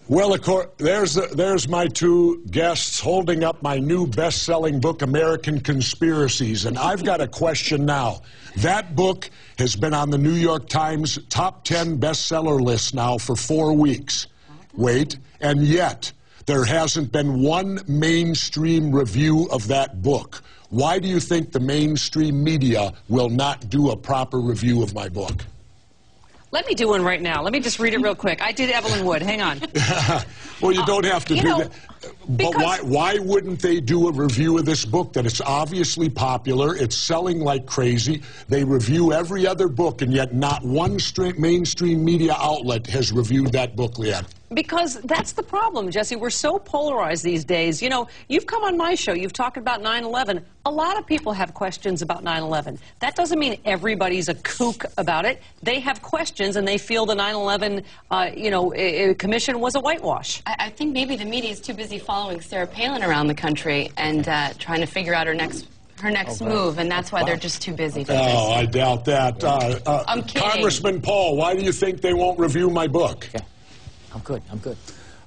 Well, of course, there's my two guests holding up my new best-selling book, American Conspiracies. And I've got a question now. That book has been on the New York Times top 10 bestseller list now for 4 weeks. Wait, and yet there hasn't been one mainstream review of that book. Why do you think the mainstream media will not do a proper review of my book? Let me do one right now. Let me just read it real quick. I did Evelyn Wood. Hang on. Well, you don't have to do that. But why wouldn't they do a review of this book that it's obviously popular, it's selling like crazy, they review every other book, and yet not one mainstream media outlet has reviewed that book yet? Because that's the problem, Jesse. We're so polarized these days. You know, you've come on my show, you've talked about 9/11. A lot of people have questions about 9/11. That doesn't mean everybody's a kook about it. They have questions, and they feel the 9/11, commission was a whitewash. I think maybe the media is too busy following Sarah Palin around the country and trying to figure out her next move, and that's why they're just too busy. Oh, I doubt that. I'm kidding. Congressman Paul, why do you think they won't review my book? Okay. I'm good.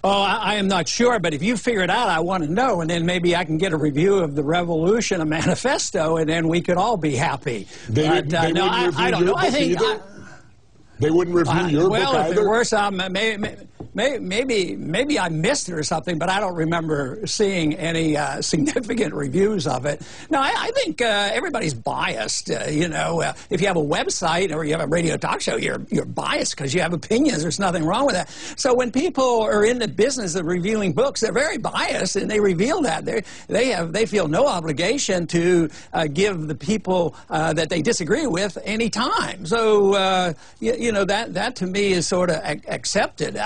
Oh, I am not sure, but if you figure it out, I want to know, and then maybe I can get a review of the Revolution, a manifesto, and then we could all be happy. They wouldn't review your book either? They wouldn't review your book either? Well, if it were something, maybe I missed it or something, but I don't remember seeing any significant reviews of it. No, I think everybody's biased. If you have a website or you have a radio talk show, you're biased because you have opinions. There's nothing wrong with that. So when people are in the business of reviewing books, they're very biased, and they reveal that. They feel no obligation to give the people that they disagree with any time. So that to me is sort of accepted.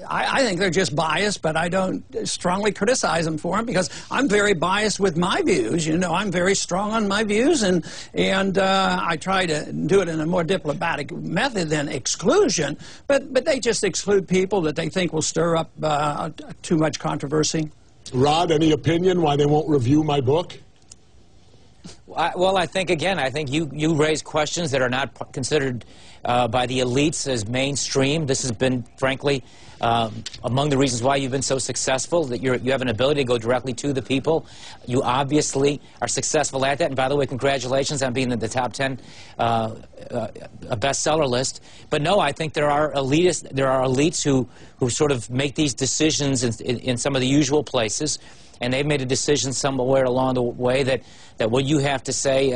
I think they're just biased, but I don't strongly criticize them for them because I'm very biased with my views. I'm very strong on my views, and I try to do it in a more diplomatic method than exclusion. But they just exclude people that they think will stir up too much controversy. Rod, any opinion why they won't review my book? Well, I think you raise questions that are not considered by the elites as mainstream. This has been, frankly, among the reasons why you've been so successful, that you have an ability to go directly to the people. You obviously are successful at that. And by the way, congratulations on being in the top 10 a bestseller list. But no, I think there are elites who sort of make these decisions in some of the usual places. And they've made a decision somewhere along the way that what you have to say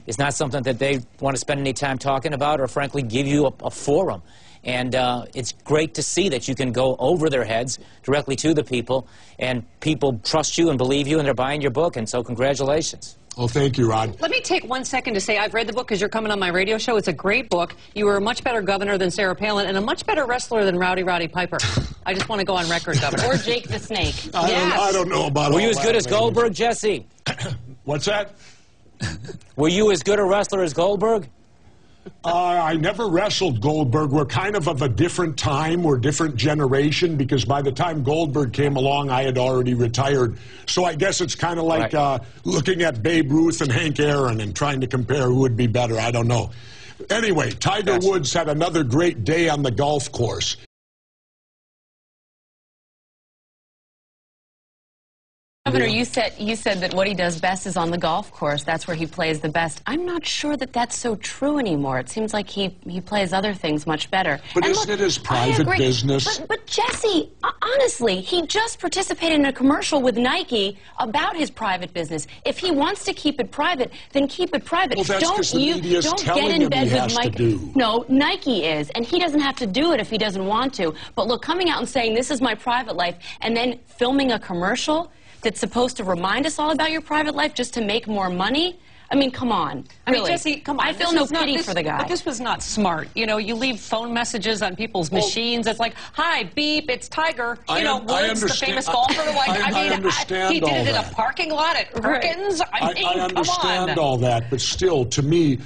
is not something that they want to spend any time talking about or, frankly, give you a forum. And it's great to see that you can go over their heads directly to the people, and people trust you and believe you, and they're buying your book. And so congratulations. Oh, thank you, Rod. Let me take 1 second to say I've read the book because you're coming on my radio show. It's a great book. You were a much better governor than Sarah Palin and a much better wrestler than Rowdy Piper. I just want to go on record, Governor. Or Jake the Snake. I don't know about all that. Were you as good as Goldberg, Jesse? What's that? Were you as good a wrestler as Goldberg? I never wrestled Goldberg. We're kind of a different time. We're a different generation because by the time Goldberg came along, I had already retired. So I guess it's kind of like looking at Babe Ruth and Hank Aaron and trying to compare who would be better. I don't know. Anyway, Tiger Woods had another great day on the golf course. Governor, you said that what he does best is on the golf course. That's where he plays the best. I'm not sure that that's so true anymore. It seems like he plays other things much better. But isn't it his private business? But Jesse, honestly, he just participated in a commercial with Nike about his private business. If he wants to keep it private, then keep it private. Well, that's because the media's telling him he has to do. No, Nike is, and he doesn't have to do it if he doesn't want to. But look, coming out and saying this is my private life and then filming a commercial that's supposed to remind us all about your private life just to make more money? I mean, come on. I mean, Jesse, come on. I feel no pity for the guy. But this was not smart. You leave phone messages on people's machines. It's like, hi, beep, it's Tiger. Woods, the famous golfer. I understand he did it in a parking lot at Perkins. I understand all that, but still, to me,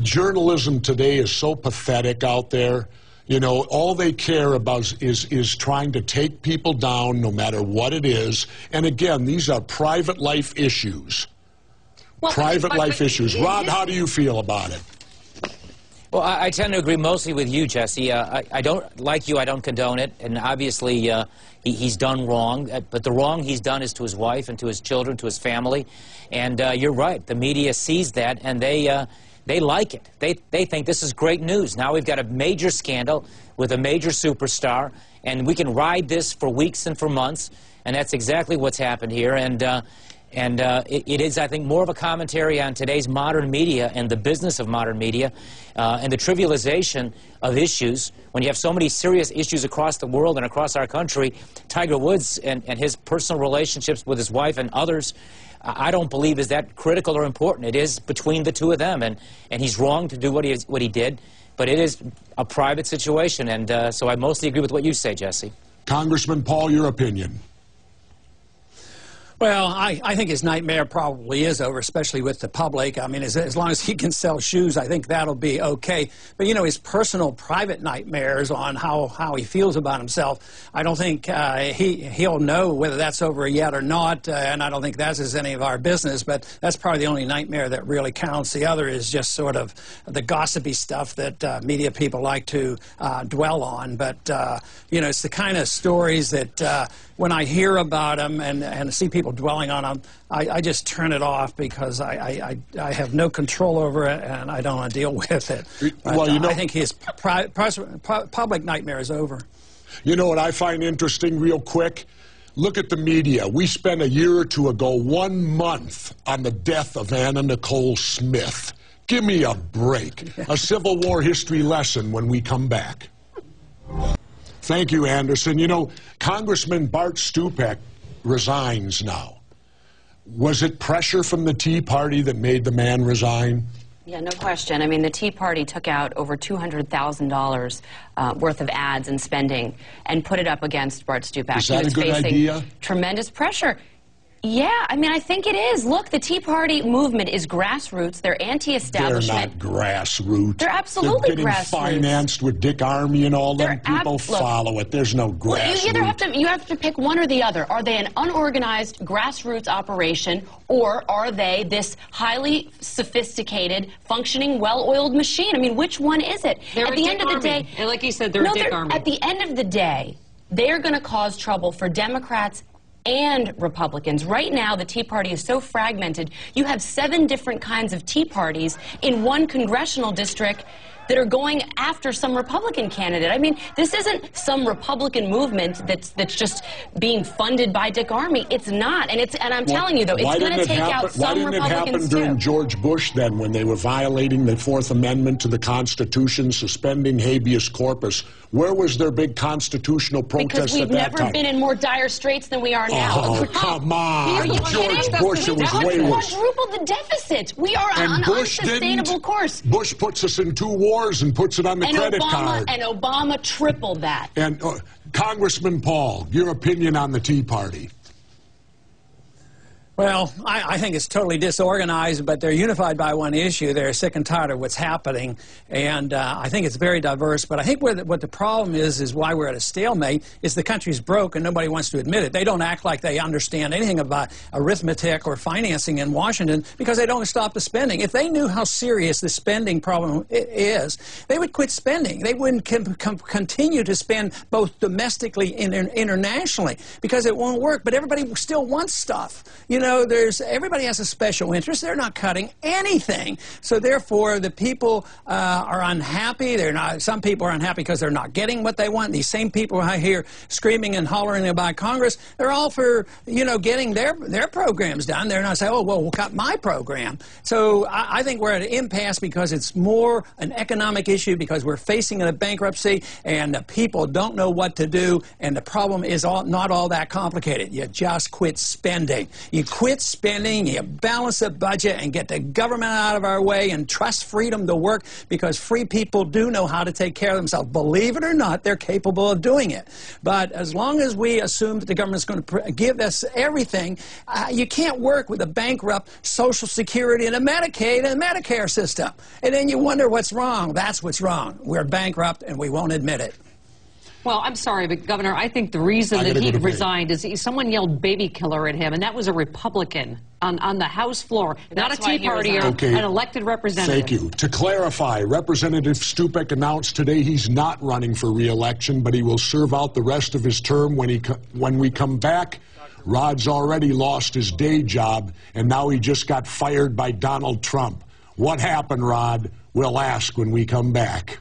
journalism today is so pathetic out there. All they care about is trying to take people down no matter what it is. And again, these are private life issues. Well, private life issues. Rod, how do you feel about it? Well, I tend to agree mostly with you, Jesse. I don't, like you, I don't condone it, and obviously he's done wrong, but the wrong he's done is to his wife and to his children, to his family, and you're right, the media sees that, and they like it. They think this is great news. Now we've got a major scandal with a major superstar, and we can ride this for weeks and for months, and that's exactly what's happened here, and it is, I think, more of a commentary on today's modern media and the business of modern media and the trivialization of issues. When you have so many serious issues across the world and across our country, Tiger Woods and his personal relationships with his wife and others, I don't believe is that critical or important. It is between the two of them, and he's wrong to do what he did, but it is a private situation, and so I mostly agree with what you say, Jesse. Congressman Paul, your opinion. Well, I think his nightmare probably is over, especially with the public. I mean, as long as he can sell shoes, I think that'll be okay. But, you know, his personal, private nightmares on how he feels about himself, I don't think he'll know whether that's over yet or not, and I don't think that's any of our business. But that's probably the only nightmare that really counts. The other is just sort of the gossipy stuff that media people like to dwell on. But, you know, it's the kind of stories that when I hear about them and see people dwelling on them, I just turn it off because I have no control over it and I don't want to deal with it. But, well, you know, I think his public nightmare is over. You know what I find interesting real quick? Look at the media. We spent a year or two ago 1 month on the death of Anna Nicole Smith. Give me a break. A Civil War history lesson when we come back. Thank you, Anderson. You know, Congressman Bart Stupak resigns now. Was it pressure from the Tea Party that made the man resign? Yeah, no question. I mean, the Tea Party took out over $200,000 worth of ads and spending and put it up against Bart Stupak. Is that a good idea? Tremendous pressure. Yeah, I mean, I think it is. Look, the Tea Party movement is grassroots. They're anti-establishment. They're not grassroots. They're absolutely grassroots. They're getting financed with Dick Armey and all them. People follow it. There's no grassroots. Well, you either have to pick one or the other. Are they an unorganized grassroots operation, or are they this highly sophisticated, functioning, well-oiled machine? I mean, which one is it? At the end of the day, and like you said, they're a Dick Armey. At the end of the day, they're going to cause trouble for Democrats and Republicans. Right now, the Tea Party is so fragmented. You have 7 different kinds of Tea Parties in one congressional district that are going after some Republican candidate. I mean, this isn't some Republican movement that's just being funded by Dick Armey. It's not, and I'm telling you though, it's going to take out some Republicans too. Why didn't it happen during George Bush then, when they were violating the 4th Amendment to the Constitution, suspending habeas corpus? Where was their big constitutional protest at that time? Because we've never been in more dire straits than we are now. Oh, come on. Are you George Bush, it was way worse. Quadrupled the deficit. We are on an unsustainable course. Bush puts us in 2 wars and puts it on the credit card. And Obama tripled that. And Congressman Paul, your opinion on the Tea Party? Well, I think it's totally disorganized, but they're unified by one issue. They're sick and tired of what's happening, and I think it's very diverse. But I think what the problem is why we're at a stalemate, is the country's broke and nobody wants to admit it. They don't act like they understand anything about arithmetic or financing in Washington because they don't stop the spending. If they knew how serious the spending problem is, they would quit spending. They wouldn't continue to spend both domestically and internationally because it won't work. But everybody still wants stuff. You know, everybody has a special interest. They're not cutting anything. So therefore, the people are unhappy. Some people are unhappy because they're not getting what they want. These same people I hear screaming and hollering about Congress, they're all for, you know, getting their programs done. They're not saying, oh, well, we'll cut my program. So I think we're at an impasse because it's more an economic issue, because we're facing a bankruptcy and the people don't know what to do, and the problem is not all that complicated. You just quit spending. You quit spending, you balance the budget, and get the government out of our way and trust freedom to work, because free people do know how to take care of themselves. Believe it or not, they're capable of doing it. But as long as we assume that the government's going to give us everything, you can't work with a bankrupt Social Security and a Medicaid and a Medicare system. And then you wonder what's wrong. That's what's wrong. We're bankrupt and we won't admit it. Well, I'm sorry, but Governor, I think the reason that he resigned is someone yelled baby killer at him, and that was a Republican on the House floor, not a Tea Partier, an elected representative. Thank you. To clarify, Representative Stupek announced today he's not running for re-election, but he will serve out the rest of his term. When we come back, Rod's already lost his day job, and now he just got fired by Donald Trump. What happened, Rod? We'll ask when we come back.